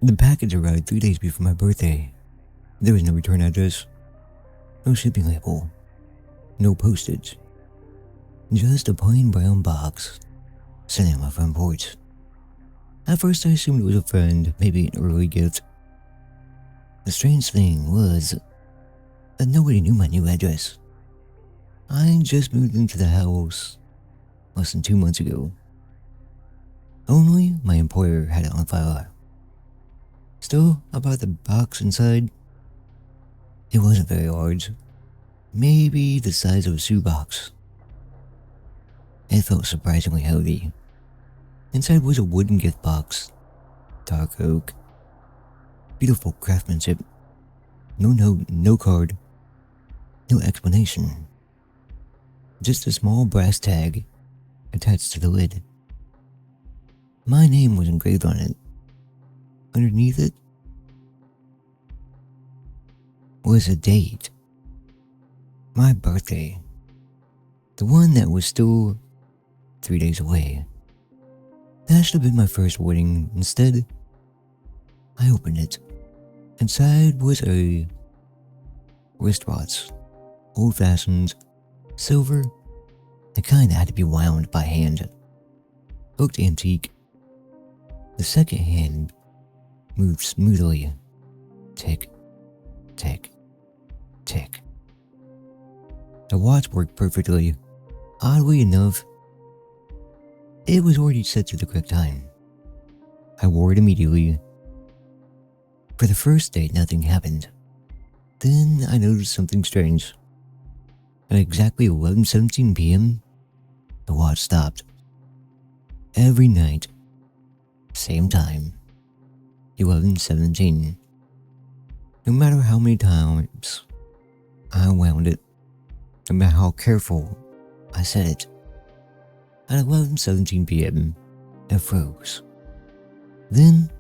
The package arrived 3 days before my birthday. There was no return address, no shipping label, no postage. Just a plain brown box sitting on my front porch. At first I assumed it was a friend, maybe an early gift. The strange thing was that nobody knew my new address. I just moved into the house less than 2 months ago. Only my employer had it on file. Still, about the box inside, it wasn't very large. Maybe the size of a shoebox. It felt surprisingly heavy. Inside was a wooden gift box, dark oak, beautiful craftsmanship. No note, no card, no explanation. Just a small brass tag attached to the lid. My name was engraved on it. Underneath it was a date. My birthday. The one that was still 3 days away. That should have been my first wedding. Instead, I opened it. Inside was a wristwatch. Old-fashioned, silver. It kinda had to be wound by hand. Looked antique. The second hand moved smoothly. Tick, tick, tick. The watch worked perfectly. Oddly enough, it was already set to the correct time. I wore it immediately. For the first day, nothing happened. Then I noticed something strange. At exactly 11:17 p.m., the watch stopped. Every night, same time, 11:17. No matter how many times I wound it, no matter how careful I set it, at 11:17 p.m., it froze. Then,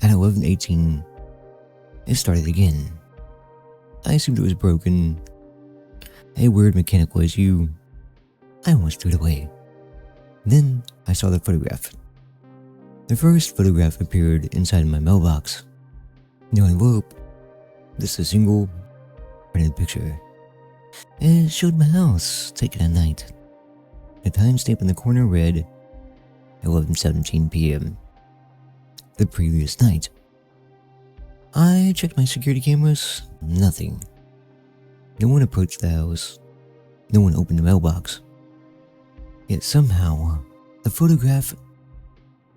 at 11:18, it started again. I assumed it was broken, a weird mechanical issue. I almost threw it away. Then I saw the photograph. The first photograph appeared inside my mailbox. No envelope, just a single printed picture. It showed my house taken at night. The timestamp in the corner read 11:17 p.m. the previous night. I checked my security cameras, nothing. No one approached the house. No one opened the mailbox. Yet somehow, the photograph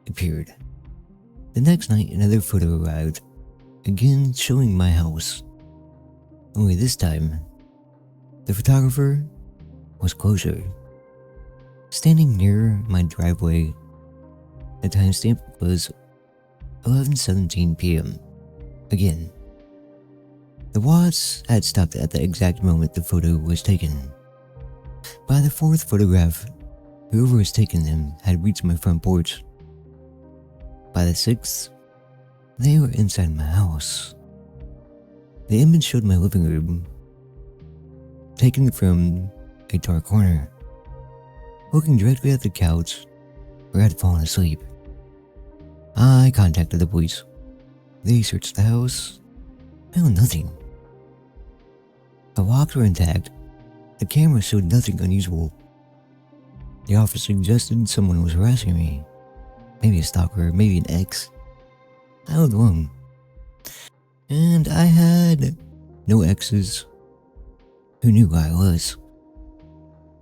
appeared. The next night, another photo arrived, again showing my house. Only this time, the photographer was closer. Standing near my driveway, the timestamp was 11:17 p.m. Again. The watch had stopped at the exact moment the photo was taken. By the fourth photograph, whoever was taking them had reached my front porch. By the sixth, they were inside my house. The image showed my living room, taken from a dark corner, looking directly at the couch where I had fallen asleep. I contacted the police. They searched the house, found nothing. The locks were intact. The camera showed nothing unusual. The officer suggested someone was harassing me. Maybe a stalker, maybe an ex. I was wrong. And I had no exes who knew who I was.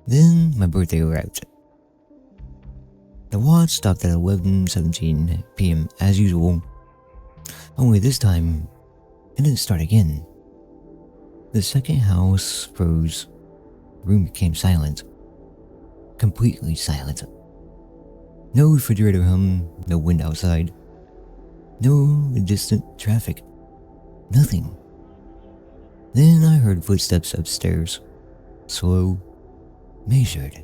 Then my birthday arrived. The watch stopped at 11:17 p.m. as usual. Only this time, it didn't start again. The second house froze. The room became silent. Completely silent. No refrigerator hum, no wind outside. No distant traffic. Nothing. Then I heard footsteps upstairs. Slow, measured,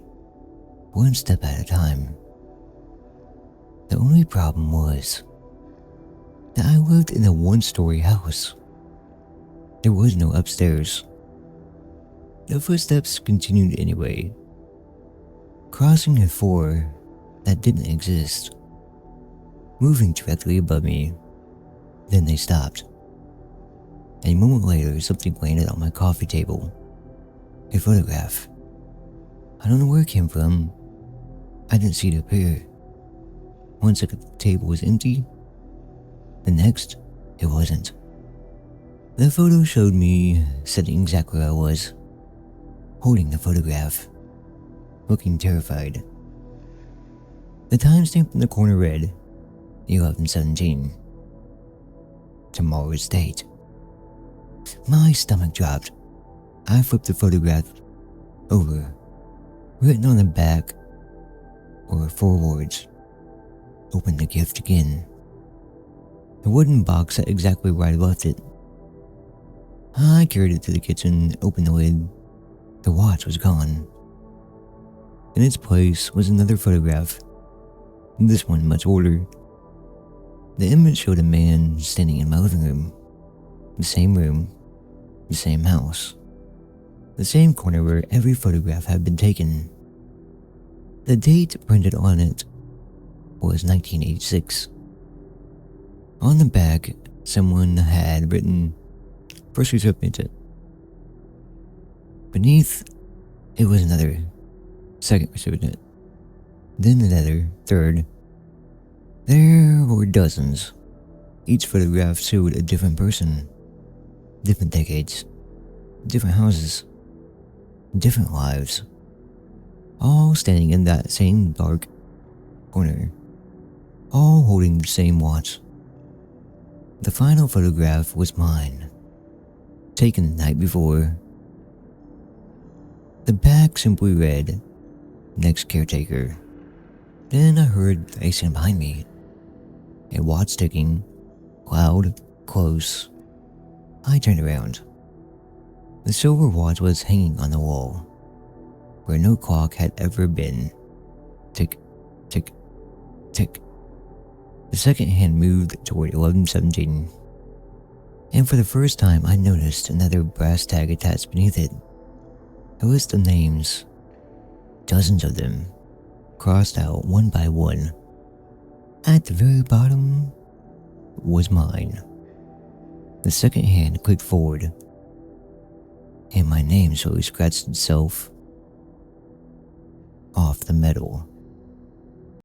one step at a time. The only problem was that I lived in a one-story house. There was no upstairs. The footsteps continued anyway, crossing a floor that didn't exist, moving directly above me. Then they stopped. A moment later, something landed on my coffee table. A photograph. I don't know where it came from. I didn't see it appear. One second the table was empty. The next, it wasn't. The photo showed me sitting exactly where I was, holding the photograph, looking terrified. The timestamp in the corner read 11:17. Tomorrow's date. My stomach dropped. I flipped the photograph over. Written on the back were 4 words. Open the gift again. The wooden box sat exactly where I left it. I carried it to the kitchen, opened the lid. The watch was gone. In its place was another photograph. This one much older. The image showed a man standing in my living room. The same room. The same house. The same corner where every photograph had been taken. The date printed on it was 1986. On the back, someone had written first recipient. Beneath, it was another second recipient. Then another third. There were dozens. Each photograph showed a different person, different decades, different houses, different lives, all standing in that same dark corner, all holding the same watch. The final photograph was mine, taken the night before. The back simply read, next caretaker. Then I heard a sound behind me, a watch ticking, loud, close. I turned around. The silver watch was hanging on the wall, where no clock had ever been. Tick, tick, tick. The second hand moved toward 11:17, and for the first time I noticed another brass tag attached beneath it. A list of names, dozens of them, crossed out one by one. At the very bottom was mine. The second hand clicked forward, and my name slowly scratched itself off the metal.